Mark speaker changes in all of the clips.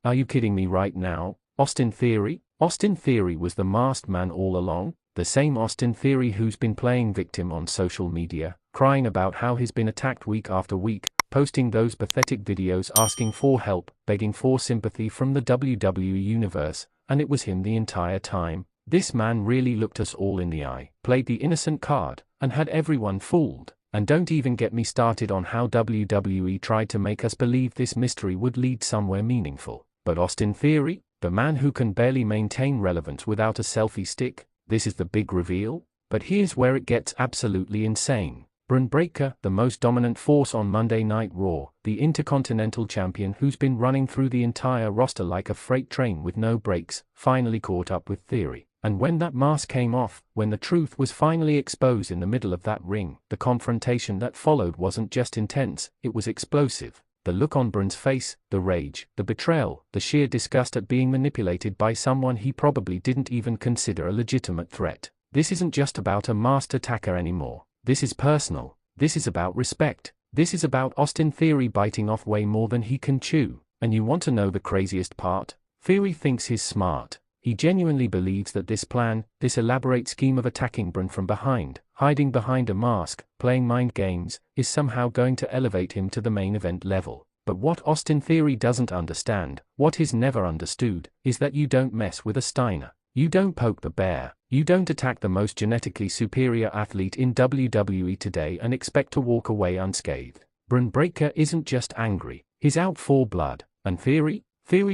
Speaker 1: Are you kidding me right now? Austin Theory? Austin Theory was the masked man all along? The same Austin Theory who's been playing victim on social media, crying about how he's been attacked week after week, posting those pathetic videos asking for help, begging for sympathy from the WWE Universe, and it was him the entire time. This man really looked us all in the eye, played the innocent card, and had everyone fooled. And don't even get me started on how WWE tried to make us believe this mystery would lead somewhere meaningful. But Austin Theory, the man who can barely maintain relevance without a selfie stick, this is the big reveal? But here's where it gets absolutely insane. Bron Breakker, the most dominant force on Monday Night Raw, the Intercontinental Champion who's been running through the entire roster like a freight train with no brakes, finally caught up with Theory. And when that mask came off, when the truth was finally exposed in the middle of that ring, the confrontation that followed wasn't just intense, it was explosive. The look on Bron's face, the rage, the betrayal, the sheer disgust at being manipulated by someone he probably didn't even consider a legitimate threat. This isn't just about a masked attacker anymore. This is personal. This is about respect. This is about Austin Theory biting off way more than he can chew. And you want to know the craziest part? Theory thinks he's smart. He genuinely believes that this plan, this elaborate scheme of attacking Bron from behind, hiding behind a mask, playing mind games, is somehow going to elevate him to the main event level. But what Austin Theory doesn't understand, what he's never understood, is that you don't mess with a Steiner. You don't poke the bear. You don't attack the most genetically superior athlete in WWE today and expect to walk away unscathed. Bron Breakker isn't just angry, he's out for blood. And Theory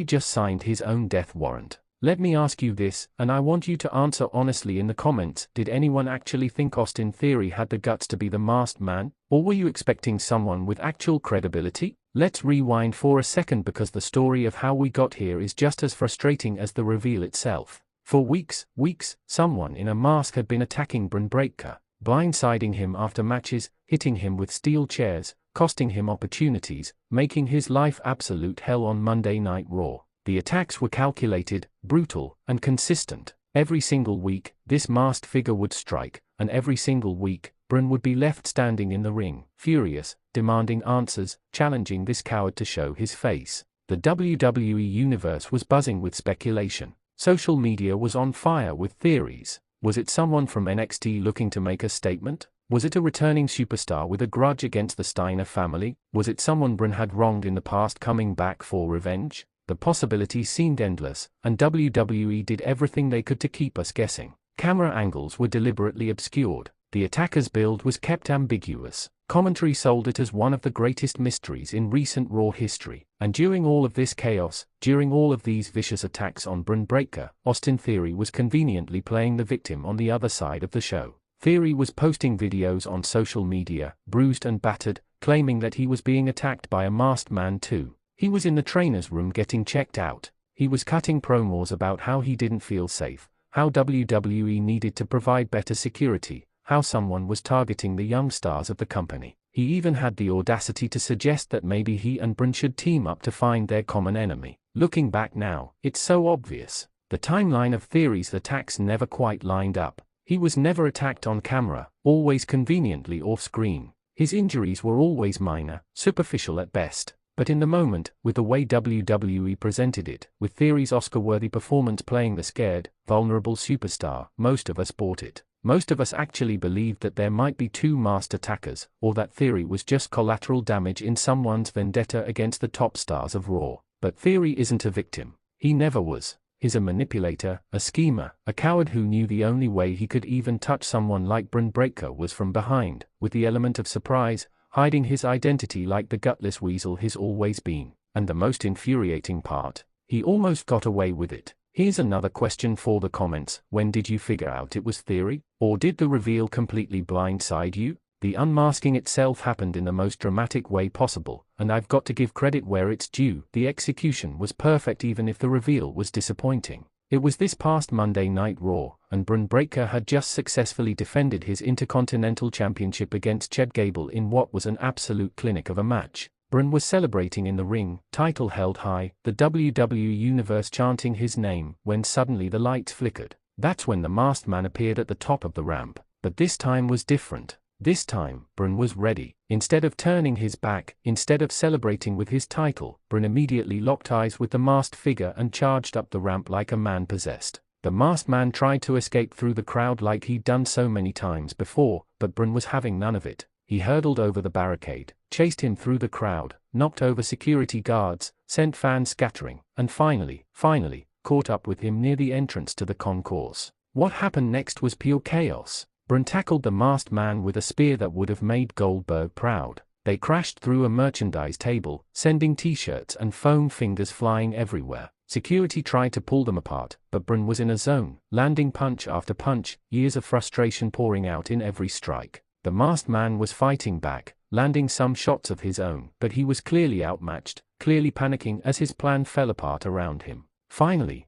Speaker 1: just signed his own death warrant. Let me ask you this, and I want you to answer honestly in the comments. Did anyone actually think Austin Theory had the guts to be the masked man? Or were you expecting someone with actual credibility? Let's rewind for a second because the story of how we got here is just as frustrating as the reveal itself. For weeks, someone in a mask had been attacking Bron Breakker, blindsiding him after matches, hitting him with steel chairs, costing him opportunities, making his life absolute hell on Monday Night Raw. The attacks were calculated, brutal, and consistent. Every single week, this masked figure would strike, and every single week, Bron would be left standing in the ring, furious, demanding answers, challenging this coward to show his face. The WWE Universe was buzzing with speculation. Social media was on fire with theories. Was it someone from NXT looking to make a statement? Was it a returning superstar with a grudge against the Steiner family? Was it someone Bron had wronged in the past coming back for revenge? The possibilities seemed endless, and WWE did everything they could to keep us guessing. Camera angles were deliberately obscured. The attacker's build was kept ambiguous. Commentary sold it as one of the greatest mysteries in recent Raw history. And during all of this chaos, during all of these vicious attacks on Bron Breakker, Austin Theory was conveniently playing the victim on the other side of the show. Theory was posting videos on social media, bruised and battered, claiming that he was being attacked by a masked man too. He was in the trainer's room getting checked out. He was cutting promos about how he didn't feel safe, how WWE needed to provide better security, how someone was targeting the young stars of the company. He even had the audacity to suggest that maybe he and Bron should team up to find their common enemy. Looking back now, it's so obvious. The timeline of Theory's attacks never quite lined up. He was never attacked on camera, always conveniently off-screen. His injuries were always minor, superficial at best. But in the moment, with the way WWE presented it, with Theory's Oscar-worthy performance playing the scared, vulnerable superstar, most of us bought it. Most of us actually believed that there might be two masked attackers, or that Theory was just collateral damage in someone's vendetta against the top stars of Raw. But Theory isn't a victim. He never was. He's a manipulator, a schemer, a coward who knew the only way he could even touch someone like Bron Breakker was from behind, with the element of surprise, hiding his identity like the gutless weasel he's always been. And the most infuriating part, he almost got away with it. Here's another question for the comments. When did you figure out it was Theory? Or did the reveal completely blindside you? The unmasking itself happened in the most dramatic way possible, and I've got to give credit where it's due. The execution was perfect even if the reveal was disappointing. It was this past Monday Night Raw, and Bron Breakker had just successfully defended his Intercontinental Championship against Chad Gable in what was an absolute clinic of a match. Bron was celebrating in the ring, title held high, the WWE Universe chanting his name, when suddenly the lights flickered. That's when the masked man appeared at the top of the ramp. But this time was different. This time, Brun was ready. Instead of turning his back, instead of celebrating with his title, Brun immediately locked eyes with the masked figure and charged up the ramp like a man possessed. The masked man tried to escape through the crowd like he'd done so many times before, but Brun was having none of it. He hurdled over the barricade, chased him through the crowd, knocked over security guards, sent fans scattering, and finally, caught up with him near the entrance to the concourse. What happened next was pure chaos. Brun tackled the masked man with a spear that would have made Goldberg proud. They crashed through a merchandise table, sending t-shirts and foam fingers flying everywhere. Security tried to pull them apart, but Brun was in a zone, landing punch after punch, years of frustration pouring out in every strike. The masked man was fighting back, landing some shots of his own, but he was clearly outmatched, clearly panicking as his plan fell apart around him. Finally,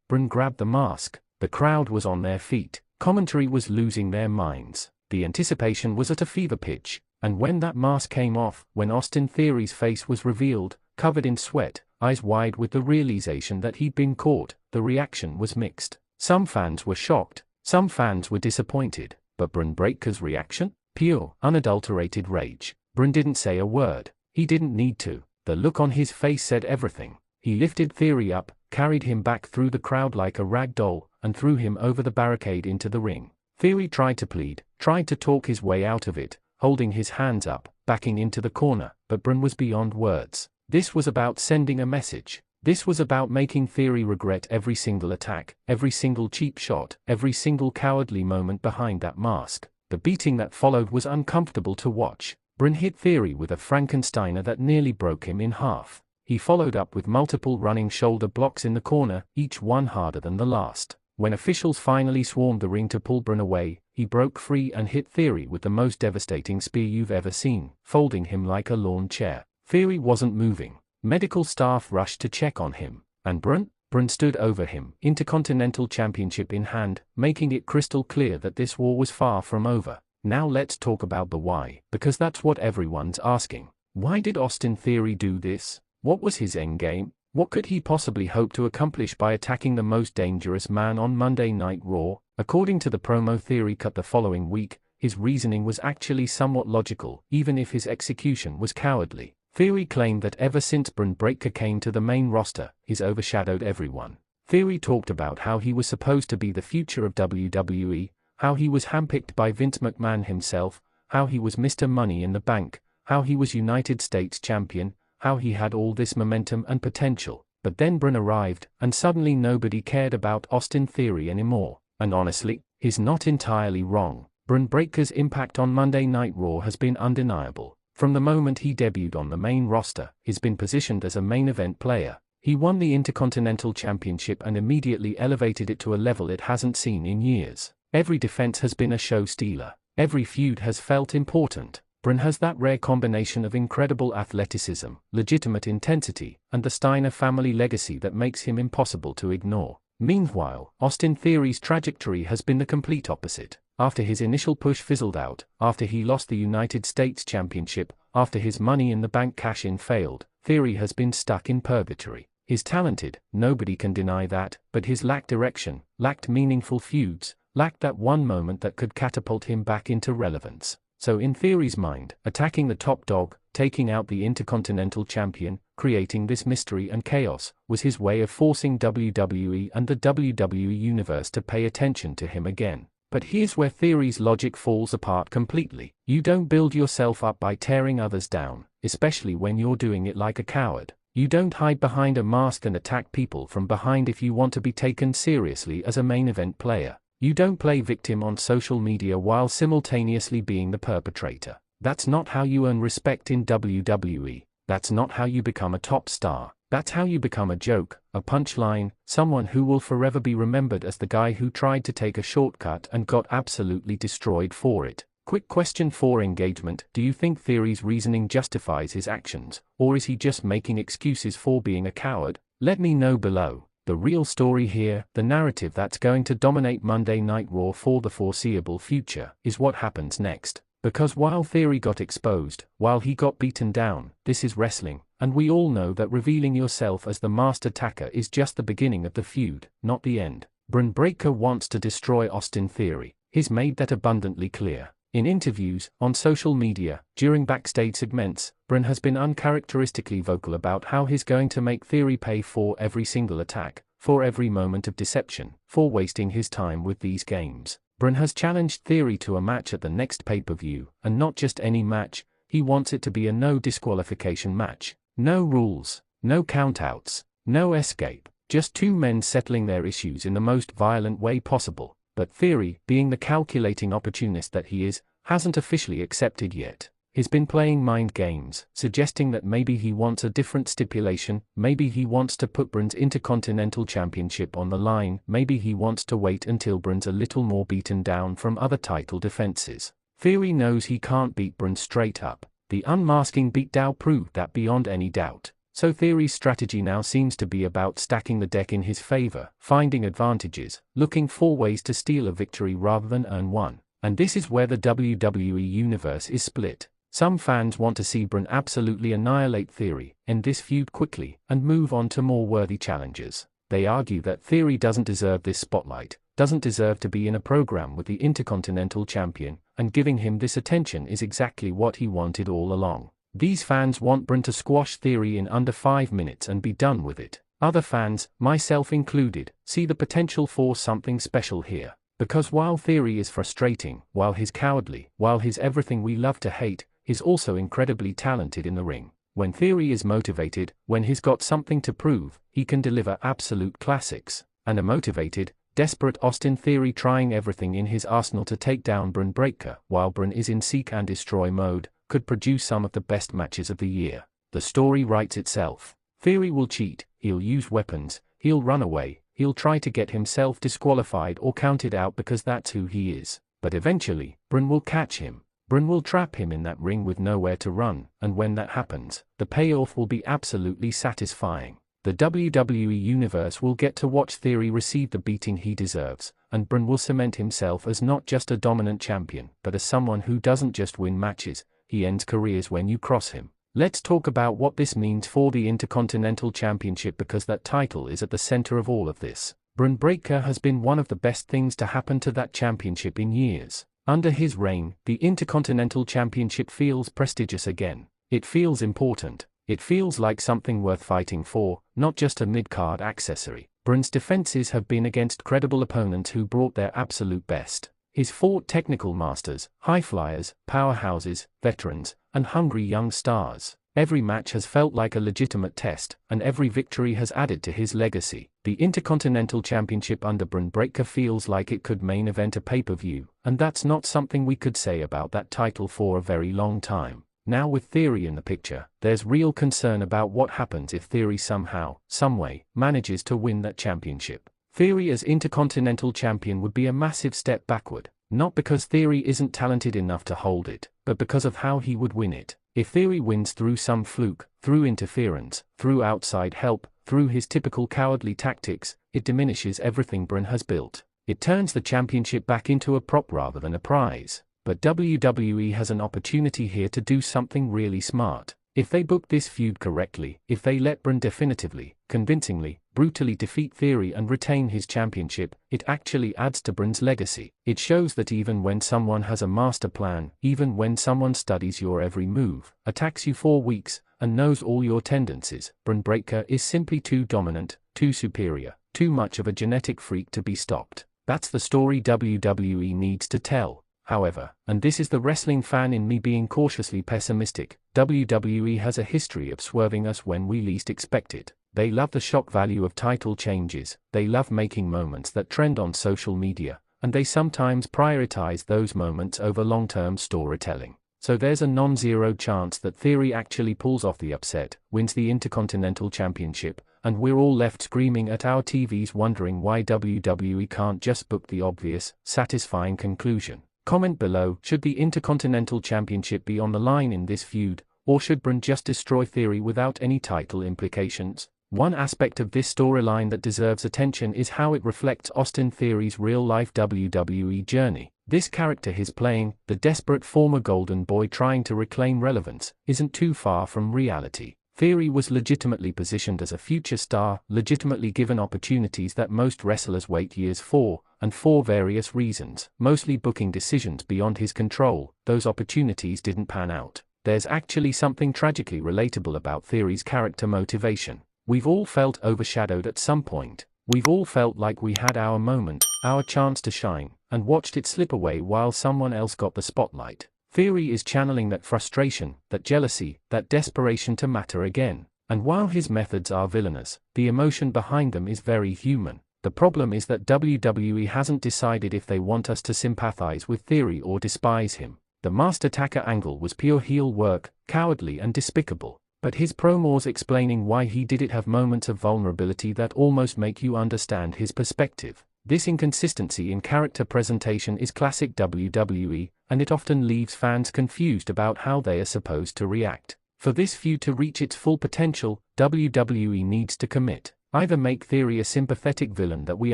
Speaker 1: Brun grabbed the mask. The crowd was on their feet. Commentary was losing their minds. The anticipation was at a fever pitch, and when that mask came off, when Austin Theory's face was revealed, covered in sweat, eyes wide with the realization that he'd been caught, the reaction was mixed. Some fans were shocked, some fans were disappointed, but Brun Breaker's reaction? Pure, unadulterated rage. Brun didn't say a word. He didn't need to. The look on his face said everything. He lifted Theory up, carried him back through the crowd like a rag doll, and threw him over the barricade into the ring. Theory tried to plead, tried to talk his way out of it, holding his hands up, backing into the corner, but Brun was beyond words. This was about sending a message. This was about making Theory regret every single attack, every single cheap shot, every single cowardly moment behind that mask. The beating that followed was uncomfortable to watch. Brun hit Theory with a Frankensteiner that nearly broke him in half. He followed up with multiple running shoulder blocks in the corner, each one harder than the last. When officials finally swarmed the ring to pull Brun away, he broke free and hit Theory with the most devastating spear you've ever seen, folding him like a lawn chair. Theory wasn't moving. Medical staff rushed to check on him. And Brun stood over him, Intercontinental Championship in hand, making it crystal clear that this war was far from over. Now let's talk about the why, because that's what everyone's asking. Why did Austin Theory do this? What was his endgame? What could he possibly hope to accomplish by attacking the most dangerous man on Monday Night Raw? According to the promo Theory cut the following week, his reasoning was actually somewhat logical, even if his execution was cowardly. Theory claimed that ever since Brun Breaker came to the main roster, he's overshadowed everyone. Theory talked about how he was supposed to be the future of WWE, how he was handpicked by Vince McMahon himself, how he was Mr. Money in the Bank, how he was United States Champion, how he had all this momentum and potential. But then Brun arrived, and suddenly nobody cared about Austin Theory anymore. And honestly, he's not entirely wrong. Brun Breaker's impact on Monday Night Raw has been undeniable. From the moment he debuted on the main roster, he's been positioned as a main event player. He won the Intercontinental Championship and immediately elevated it to a level it hasn't seen in years. Every defense has been a show stealer. Every feud has felt important. Brun has that rare combination of incredible athleticism, legitimate intensity, and the Steiner family legacy that makes him impossible to ignore. Meanwhile, Austin Theory's trajectory has been the complete opposite. After his initial push fizzled out, after he lost the United States Championship, after his Money in the Bank cash-in failed, Theory has been stuck in purgatory. He's talented, nobody can deny that, but his lacked direction, lacked meaningful feuds, lacked that one moment that could catapult him back into relevance. So in Theory's mind, attacking the top dog, taking out the Intercontinental Champion, creating this mystery and chaos, was his way of forcing WWE and the WWE Universe to pay attention to him again. But here's where Theory's logic falls apart completely. You don't build yourself up by tearing others down, especially when you're doing it like a coward. You don't hide behind a mask and attack people from behind if you want to be taken seriously as a main event player. You don't play victim on social media while simultaneously being the perpetrator. That's not how you earn respect in WWE. That's not how you become a top star. That's how you become a joke, a punchline, someone who will forever be remembered as the guy who tried to take a shortcut and got absolutely destroyed for it. Quick question for engagement: do you think Theory's reasoning justifies his actions, or is he just making excuses for being a coward? Let me know below. The real story here, the narrative that's going to dominate Monday Night Raw for the foreseeable future, is what happens next. Because while Theory got exposed, while he got beaten down, this is wrestling, and we all know that revealing yourself as the masked attacker is just the beginning of the feud, not the end. Brun Breaker wants to destroy Austin Theory. He's made that abundantly clear. In interviews, on social media, during backstage segments, Brun has been uncharacteristically vocal about how he's going to make Theory pay for every single attack, for every moment of deception, for wasting his time with these games. Brun has challenged Theory to a match at the next pay-per-view, and not just any match, he wants it to be a no disqualification match. No rules, no countouts, no escape, just two men settling their issues in the most violent way possible. But Theory, being the calculating opportunist that he is, hasn't officially accepted yet. He's been playing mind games, suggesting that maybe he wants a different stipulation, maybe he wants to put Brun's Intercontinental Championship on the line, maybe he wants to wait until Brun's a little more beaten down from other title defenses. Theory knows he can't beat Brun straight up. The unmasking beatdown proved that beyond any doubt. So Theory's strategy now seems to be about stacking the deck in his favor, finding advantages, looking for ways to steal a victory rather than earn one. And this is where the WWE universe is split. Some fans want to see Brun absolutely annihilate Theory, end this feud quickly, and move on to more worthy challengers. They argue that Theory doesn't deserve this spotlight, doesn't deserve to be in a program with the Intercontinental Champion, and giving him this attention is exactly what he wanted all along. These fans want Brun to squash Theory in under 5 minutes and be done with it. Other fans, myself included, see the potential for something special here. Because while Theory is frustrating, while he's cowardly, while he's everything we love to hate, he's also incredibly talented in the ring. When Theory is motivated, when he's got something to prove, he can deliver absolute classics. And a motivated, desperate Austin Theory trying everything in his arsenal to take down Brun Breakker, while Brun is in seek and destroy mode, could produce some of the best matches of the year. The story writes itself. Theory will cheat, he'll use weapons, he'll run away, he'll try to get himself disqualified or counted out because that's who he is. But eventually, Brun will catch him. Brun will trap him in that ring with nowhere to run, and when that happens, the payoff will be absolutely satisfying. The WWE Universe will get to watch Theory receive the beating he deserves, and Brun will cement himself as not just a dominant champion, but as someone who doesn't just win matches, he ends careers when you cross him. Let's talk about what this means for the Intercontinental Championship, because that title is at the center of all of this. Brun Breakker has been one of the best things to happen to that championship in years. Under his reign, the Intercontinental Championship feels prestigious again. It feels important. It feels like something worth fighting for, not just a mid-card accessory. Brun's defenses have been against credible opponents who brought their absolute best. He's fought technical masters, high flyers, powerhouses, veterans, and hungry young stars. Every match has felt like a legitimate test, and every victory has added to his legacy. The Intercontinental Championship under Brun Breakker feels like it could main event a pay-per-view, and that's not something we could say about that title for a very long time. Now with Theory in the picture, there's real concern about what happens if Theory somehow, someway, manages to win that championship. Theory as Intercontinental Champion would be a massive step backward, not because Theory isn't talented enough to hold it, but because of how he would win it. If Theory wins through some fluke, through interference, through outside help, through his typical cowardly tactics, it diminishes everything Brun has built. It turns the championship back into a prop rather than a prize. But WWE has an opportunity here to do something really smart. If they book this feud correctly, if they let Brun definitively, convincingly, brutally defeat Theory and retain his championship, it actually adds to Brun's legacy. It shows that even when someone has a master plan, even when someone studies your every move, attacks you for weeks, and knows all your tendencies, Brun Breakker is simply too dominant, too superior, too much of a genetic freak to be stopped. That's the story WWE needs to tell. However, and this is the wrestling fan in me being cautiously pessimistic, WWE has a history of swerving us when we least expect it. They love the shock value of title changes, they love making moments that trend on social media, and they sometimes prioritize those moments over long-term storytelling. So there's a non-zero chance that Theory actually pulls off the upset, wins the Intercontinental Championship, and we're all left screaming at our TVs wondering why WWE can't just book the obvious, satisfying conclusion. Comment below, should the Intercontinental Championship be on the line in this feud, or should Brun just destroy Theory without any title implications? One aspect of this storyline that deserves attention is how it reflects Austin Theory's real-life WWE journey. This character he's playing, the desperate former golden boy trying to reclaim relevance, isn't too far from reality. Theory was legitimately positioned as a future star, legitimately given opportunities that most wrestlers wait years for, and for various reasons, mostly booking decisions beyond his control, those opportunities didn't pan out. There's actually something tragically relatable about Theory's character motivation. We've all felt overshadowed at some point. We've all felt like we had our moment, our chance to shine, and watched it slip away while someone else got the spotlight. Theory is channeling that frustration, that jealousy, that desperation to matter again. And while his methods are villainous, the emotion behind them is very human. The problem is that WWE hasn't decided if they want us to sympathize with Theory or despise him. The masked attacker angle was pure heel work, cowardly and despicable. But his promos explaining why he did it have moments of vulnerability that almost make you understand his perspective. This inconsistency in character presentation is classic WWE, and it often leaves fans confused about how they are supposed to react. For this feud to reach its full potential, WWE needs to commit. Either make Theory a sympathetic villain that we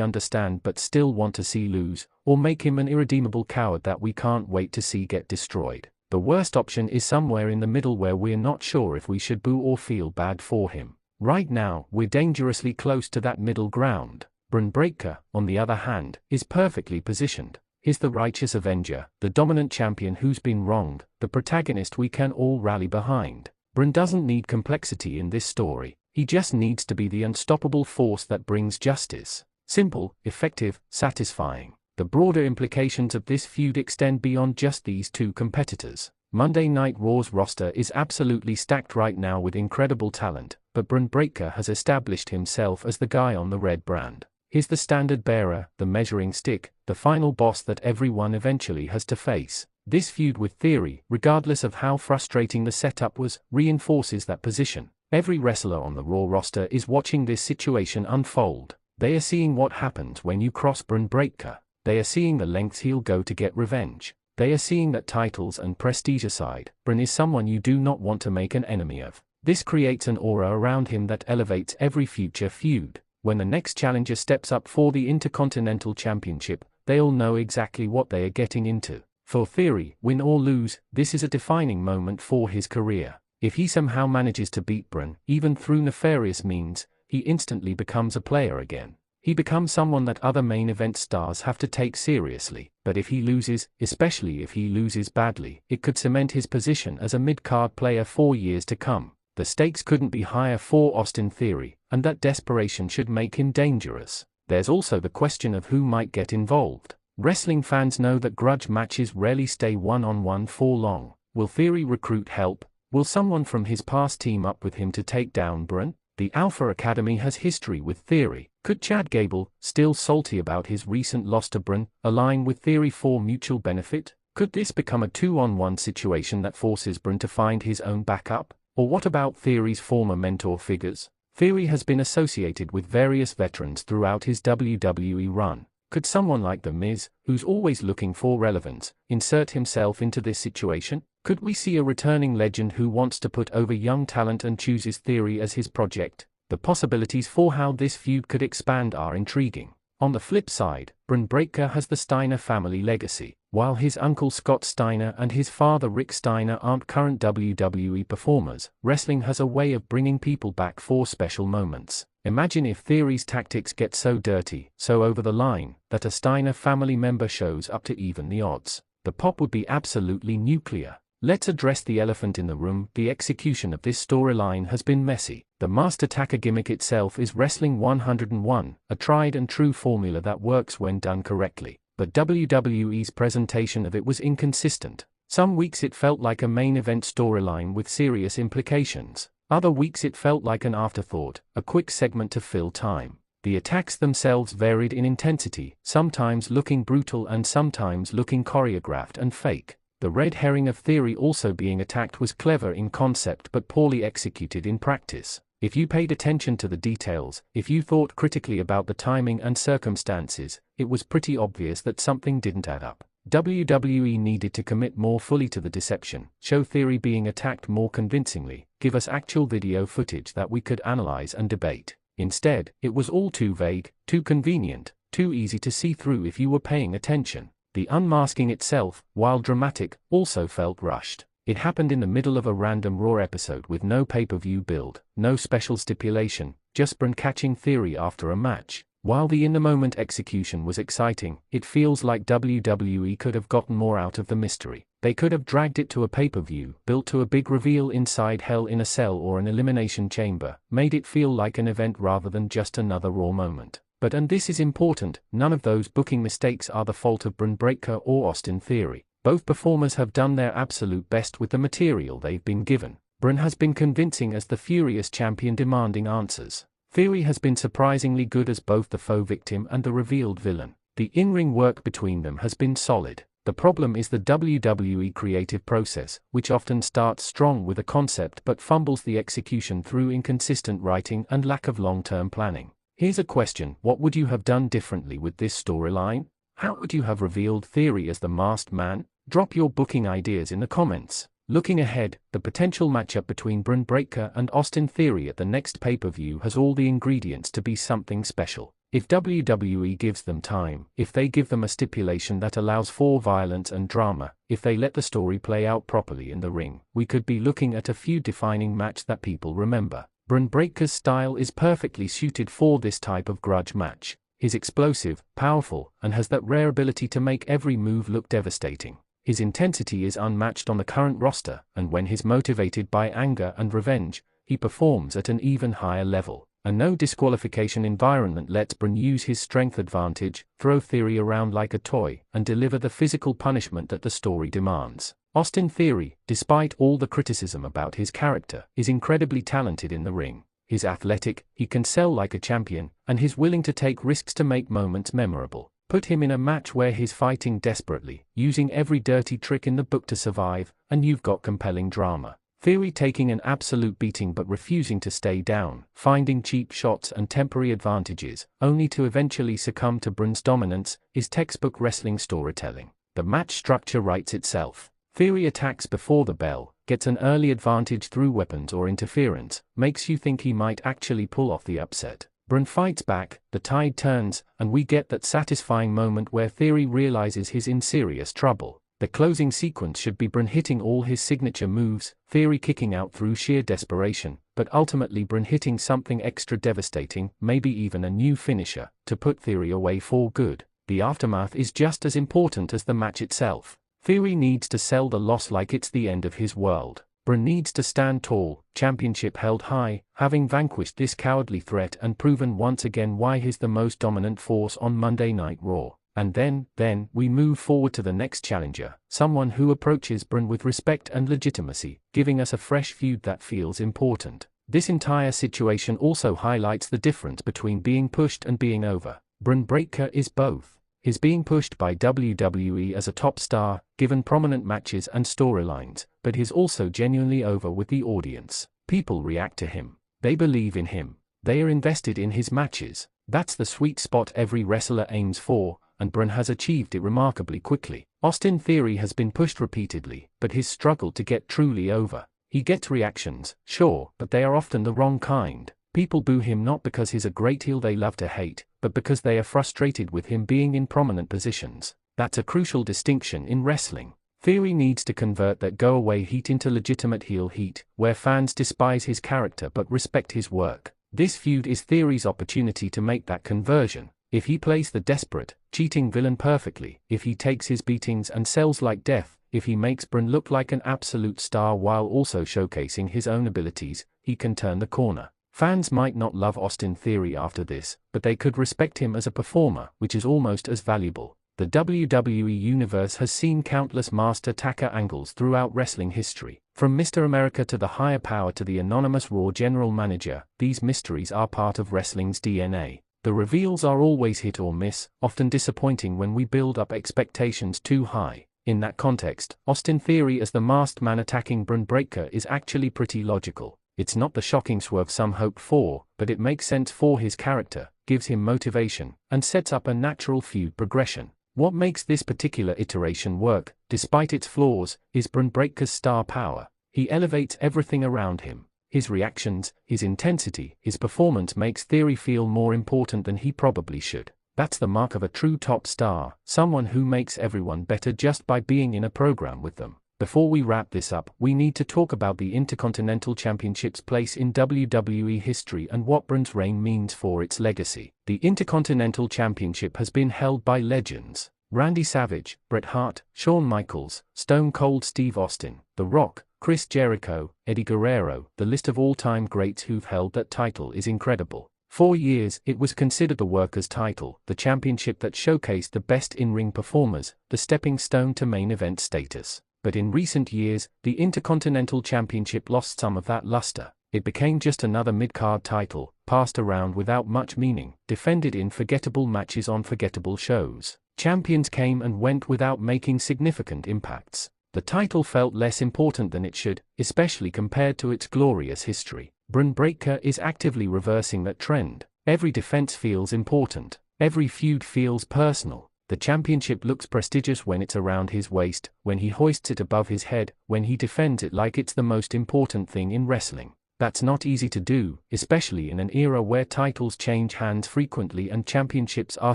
Speaker 1: understand but still want to see lose, or make him an irredeemable coward that we can't wait to see get destroyed. The worst option is somewhere in the middle where we're not sure if we should boo or feel bad for him. Right now, we're dangerously close to that middle ground. Bron Breakker, on the other hand, is perfectly positioned. He's the righteous avenger, the dominant champion who's been wronged, the protagonist we can all rally behind. Bron doesn't need complexity in this story, he just needs to be the unstoppable force that brings justice. Simple, effective, satisfying. The broader implications of this feud extend beyond just these two competitors. Monday Night Raw's roster is absolutely stacked right now with incredible talent, but Bron Breakker has established himself as the guy on the red brand. He's the standard bearer, the measuring stick, the final boss that everyone eventually has to face. This feud with Theory, regardless of how frustrating the setup was, reinforces that position. Every wrestler on the Raw roster is watching this situation unfold. They are seeing what happens when you cross Bron Breakker. They are seeing the lengths he'll go to get revenge. They are seeing that titles and prestige aside, Bron is someone you do not want to make an enemy of. This creates an aura around him that elevates every future feud. When the next challenger steps up for the Intercontinental Championship, they'll know exactly what they are getting into. For Theory, win or lose, this is a defining moment for his career. If he somehow manages to beat Bron, even through nefarious means, he instantly becomes a player again. He becomes someone that other main event stars have to take seriously. But if he loses, especially if he loses badly, it could cement his position as a mid-card player for years to come. The stakes couldn't be higher for Austin Theory, and that desperation should make him dangerous. There's also the question of who might get involved. Wrestling fans know that grudge matches rarely stay one-on-one for long. Will Theory recruit help? Will someone from his past team up with him to take down Bron? The Alpha Academy has history with Theory. Could Chad Gable, still salty about his recent loss to Bron, align with Theory for mutual benefit? Could this become a 2-on-1 situation that forces Bron to find his own backup? Or what about Theory's former mentor figures? Theory has been associated with various veterans throughout his WWE run. Could someone like The Miz, who's always looking for relevance, insert himself into this situation? Could we see a returning legend who wants to put over young talent and chooses Theory as his project? The possibilities for how this feud could expand are intriguing. On the flip side, Bron Breakker has the Steiner family legacy. While his uncle Scott Steiner and his father Rick Steiner aren't current WWE performers, wrestling has a way of bringing people back for special moments. Imagine if Theory's tactics get so dirty, so over the line, that a Steiner family member shows up to even the odds. The pop would be absolutely nuclear. Let's address the elephant in the room. The execution of this storyline has been messy. The masked attacker gimmick itself is Wrestling 101, a tried and true formula that works when done correctly. But WWE's presentation of it was inconsistent. Some weeks it felt like a main event storyline with serious implications. Other weeks it felt like an afterthought, a quick segment to fill time. The attacks themselves varied in intensity, sometimes looking brutal and sometimes looking choreographed and fake. The red herring of Theory also being attacked was clever in concept but poorly executed in practice. If you paid attention to the details, if you thought critically about the timing and circumstances, it was pretty obvious that something didn't add up. WWE needed to commit more fully to the deception, show Theory being attacked more convincingly, give us actual video footage that we could analyze and debate. Instead, it was all too vague, too convenient, too easy to see through if you were paying attention. The unmasking itself, while dramatic, also felt rushed. It happened in the middle of a random Raw episode with no pay-per-view build, no special stipulation, just Bron catching Theory after a match. While the in-the-moment execution was exciting, it feels like WWE could have gotten more out of the mystery. They could have dragged it to a pay-per-view, built to a big reveal inside Hell in a Cell or an Elimination Chamber, made it feel like an event rather than just another Raw moment. But and this is important, none of those booking mistakes are the fault of Bron Breakker or Austin Theory. Both performers have done their absolute best with the material they've been given. Bron has been convincing as the furious champion demanding answers. Theory has been surprisingly good as both the faux victim and the revealed villain. The in-ring work between them has been solid. The problem is the WWE creative process, which often starts strong with a concept but fumbles the execution through inconsistent writing and lack of long-term planning. Here's a question: what would you have done differently with this storyline? How would you have revealed Theory as the masked man? Drop your booking ideas in the comments. Looking ahead, the potential matchup between Bron Breakker and Austin Theory at the next pay-per-view has all the ingredients to be something special. If WWE gives them time, if they give them a stipulation that allows for violence and drama, if they let the story play out properly in the ring, we could be looking at a feud-defining match that people remember. Bron Breakker's style is perfectly suited for this type of grudge match. He's explosive, powerful, and has that rare ability to make every move look devastating. His intensity is unmatched on the current roster, and when he's motivated by anger and revenge, he performs at an even higher level. A no disqualification environment lets Bron use his strength advantage, throw Theory around like a toy, and deliver the physical punishment that the story demands. Austin Theory, despite all the criticism about his character, is incredibly talented in the ring. He's athletic, he can sell like a champion, and he's willing to take risks to make moments memorable. Put him in a match where he's fighting desperately, using every dirty trick in the book to survive, and you've got compelling drama. Theory taking an absolute beating but refusing to stay down, finding cheap shots and temporary advantages, only to eventually succumb to Bron's dominance, is textbook wrestling storytelling. The match structure writes itself. Theory attacks before the bell, gets an early advantage through weapons or interference, makes you think he might actually pull off the upset. Bron fights back, the tide turns, and we get that satisfying moment where Theory realizes he's in serious trouble. The closing sequence should be Bron hitting all his signature moves, Theory kicking out through sheer desperation, but ultimately Bron hitting something extra devastating, maybe even a new finisher, to put Theory away for good. The aftermath is just as important as the match itself. Theory needs to sell the loss like it's the end of his world. Bron needs to stand tall, championship held high, having vanquished this cowardly threat and proven once again why he's the most dominant force on Monday Night Raw. And then, we move forward to the next challenger, someone who approaches Bron with respect and legitimacy, giving us a fresh feud that feels important. This entire situation also highlights the difference between being pushed and being over. Bron Breakker is both. He's being pushed by WWE as a top star, given prominent matches and storylines, but he's also genuinely over with the audience. People react to him. They believe in him. They are invested in his matches. That's the sweet spot every wrestler aims for, and Bron has achieved it remarkably quickly. Austin Theory has been pushed repeatedly, but he's struggled to get truly over. He gets reactions, sure, but they are often the wrong kind. People boo him not because he's a great heel they love to hate, but because they are frustrated with him being in prominent positions. That's a crucial distinction in wrestling. Theory needs to convert that go-away heat into legitimate heel heat, where fans despise his character but respect his work. This feud is Theory's opportunity to make that conversion. If he plays the desperate, cheating villain perfectly, if he takes his beatings and sells like death, if he makes Bron look like an absolute star while also showcasing his own abilities, he can turn the corner. Fans might not love Austin Theory after this, but they could respect him as a performer, which is almost as valuable. The WWE Universe has seen countless masked attacker angles throughout wrestling history. From Mr. America to the higher power to the anonymous Raw general manager, these mysteries are part of wrestling's DNA. The reveals are always hit or miss, often disappointing when we build up expectations too high. In that context, Austin Theory as the masked man attacking Bron Breakker is actually pretty logical. It's not the shocking swerve some hoped for, but it makes sense for his character, gives him motivation, and sets up a natural feud progression. What makes this particular iteration work, despite its flaws, is Bron Breakker's star power. He elevates everything around him. His reactions, his intensity, his performance makes Theory feel more important than he probably should. That's the mark of a true top star, someone who makes everyone better just by being in a program with them. Before we wrap this up, we need to talk about the Intercontinental Championship's place in WWE history and what Brun's reign means for its legacy. The Intercontinental Championship has been held by legends: Randy Savage, Bret Hart, Shawn Michaels, Stone Cold Steve Austin, The Rock, Chris Jericho, Eddie Guerrero. The list of all-time greats who've held that title is incredible. For years, it was considered the workers' title, the championship that showcased the best in-ring performers, the stepping stone to main event status. But in recent years, the Intercontinental Championship lost some of that luster. It became just another mid-card title, passed around without much meaning, defended in forgettable matches on forgettable shows. Champions came and went without making significant impacts. The title felt less important than it should, especially compared to its glorious history. Bron Breakker is actively reversing that trend. Every defense feels important. Every feud feels personal. The championship looks prestigious when it's around his waist, when he hoists it above his head, when he defends it like it's the most important thing in wrestling. That's not easy to do, especially in an era where titles change hands frequently and championships are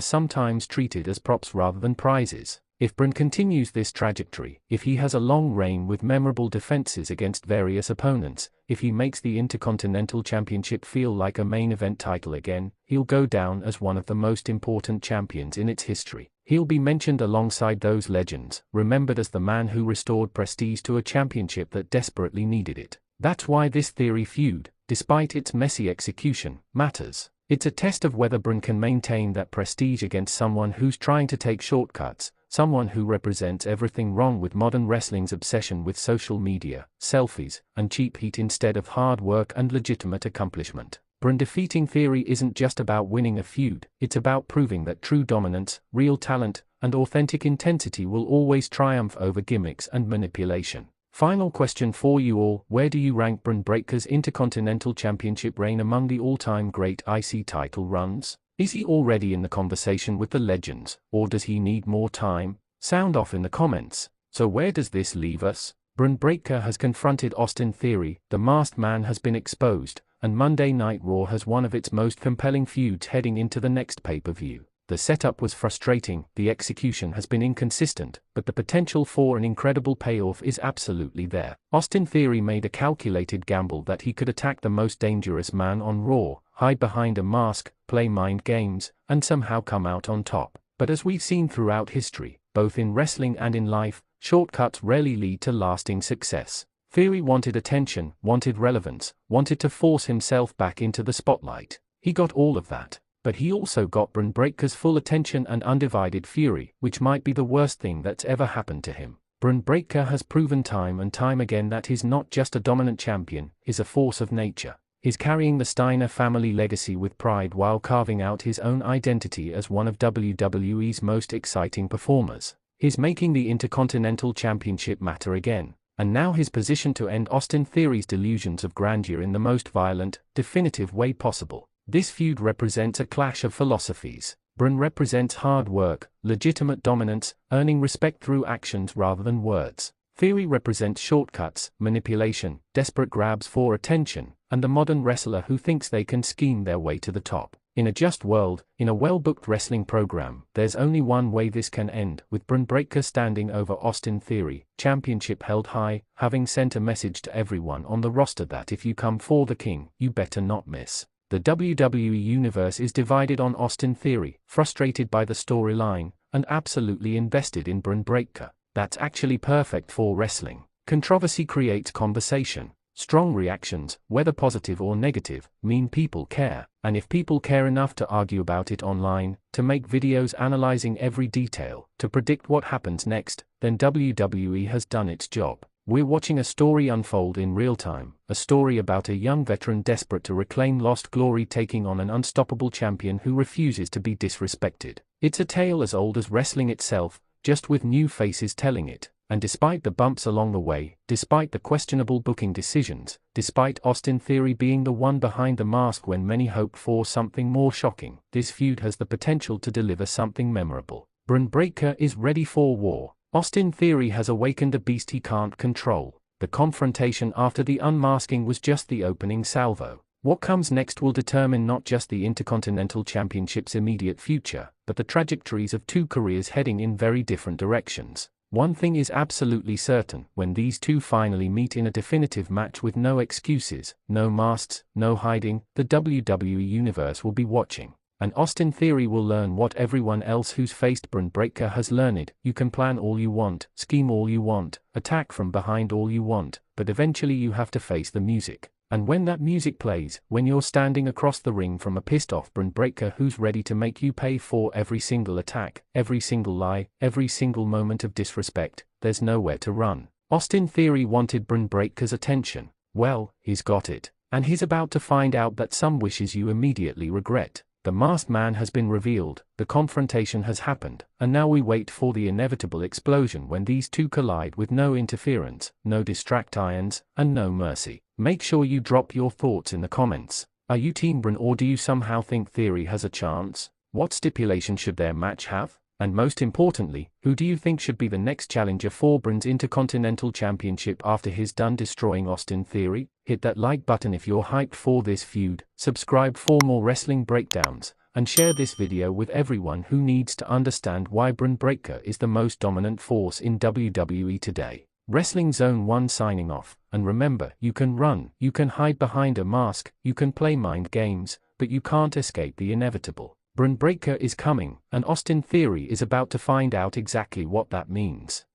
Speaker 1: sometimes treated as props rather than prizes. If Bron continues this trajectory, if he has a long reign with memorable defenses against various opponents, if he makes the Intercontinental Championship feel like a main event title again, he'll go down as one of the most important champions in its history. He'll be mentioned alongside those legends, remembered as the man who restored prestige to a championship that desperately needed it. That's why this theory feud, despite its messy execution, matters. It's a test of whether Bron can maintain that prestige against someone who's trying to take shortcuts, someone who represents everything wrong with modern wrestling's obsession with social media, selfies, and cheap heat instead of hard work and legitimate accomplishment. Bron defeating Theory isn't just about winning a feud, it's about proving that true dominance, real talent, and authentic intensity will always triumph over gimmicks and manipulation. Final question for you all: where do you rank Bron Breakker's Intercontinental Championship reign among the all-time great IC title runs? Is he already in the conversation with the legends, or does he need more time? Sound off in the comments. So where does this leave us? Bron Breakker has confronted Austin Theory, the masked man has been exposed, and Monday Night Raw has one of its most compelling feuds heading into the next pay-per-view. The setup was frustrating, the execution has been inconsistent, but the potential for an incredible payoff is absolutely there. Austin Theory made a calculated gamble that he could attack the most dangerous man on Raw, hide behind a mask, play mind games, and somehow come out on top. But as we've seen throughout history, both in wrestling and in life, shortcuts rarely lead to lasting success. Theory wanted attention, wanted relevance, wanted to force himself back into the spotlight. He got all of that. But he also got Bron Breakker's full attention and undivided fury, which might be the worst thing that's ever happened to him. Bron Breakker has proven time and time again that he's not just a dominant champion, he's a force of nature. He's carrying the Steiner family legacy with pride while carving out his own identity as one of WWE's most exciting performers. He's making the Intercontinental Championship matter again. And now he's positioned to end Austin Theory's delusions of grandeur in the most violent, definitive way possible. This feud represents a clash of philosophies. Bron represents hard work, legitimate dominance, earning respect through actions rather than words. Theory represents shortcuts, manipulation, desperate grabs for attention, and the modern wrestler who thinks they can scheme their way to the top. In a just world, in a well-booked wrestling program, there's only one way this can end, with Bron Breakker standing over Austin Theory, championship held high, having sent a message to everyone on the roster that if you come for the king, you better not miss. The WWE Universe is divided on Austin Theory, frustrated by the storyline, and absolutely invested in Bron Breakker. That's actually perfect for wrestling. Controversy creates conversation. Strong reactions, whether positive or negative, mean people care. And if people care enough to argue about it online, to make videos analyzing every detail, to predict what happens next, then WWE has done its job. We're watching a story unfold in real time, a story about a young veteran desperate to reclaim lost glory taking on an unstoppable champion who refuses to be disrespected. It's a tale as old as wrestling itself, just with new faces telling it. And despite the bumps along the way, despite the questionable booking decisions, despite Austin Theory being the one behind the mask when many hoped for something more shocking, this feud has the potential to deliver something memorable. Bron Breakker is ready for war. Austin Theory has awakened a beast he can't control. The confrontation after the unmasking was just the opening salvo. What comes next will determine not just the Intercontinental Championship's immediate future, but the trajectories of two careers heading in very different directions. One thing is absolutely certain: when these two finally meet in a definitive match with no excuses, no masks, no hiding, the WWE Universe will be watching. And Austin Theory will learn what everyone else who's faced Bron Breakker has learned: you can plan all you want, scheme all you want, attack from behind all you want, but eventually you have to face the music. And when that music plays, when you're standing across the ring from a pissed-off Bron Breakker who's ready to make you pay for every single attack, every single lie, every single moment of disrespect, there's nowhere to run. Austin Theory wanted Bron Breakker's attention. Well, he's got it. And he's about to find out that some wishes you immediately regret. The masked man has been revealed, the confrontation has happened, and now we wait for the inevitable explosion when these two collide with no interference, no distract irons, and no mercy. Make sure you drop your thoughts in the comments. Are you Team Bron, or do you somehow think Theory has a chance? What stipulation should their match have? And most importantly, who do you think should be the next challenger for Bron's Intercontinental Championship after he's done destroying Austin Theory? Hit that like button if you're hyped for this feud, subscribe for more wrestling breakdowns, and share this video with everyone who needs to understand why Bron Breakker is the most dominant force in WWE today. Wrestling Zone 1 signing off, and remember, you can run, you can hide behind a mask, you can play mind games, but you can't escape the inevitable. Bron Breakker is coming, and Austin Theory is about to find out exactly what that means.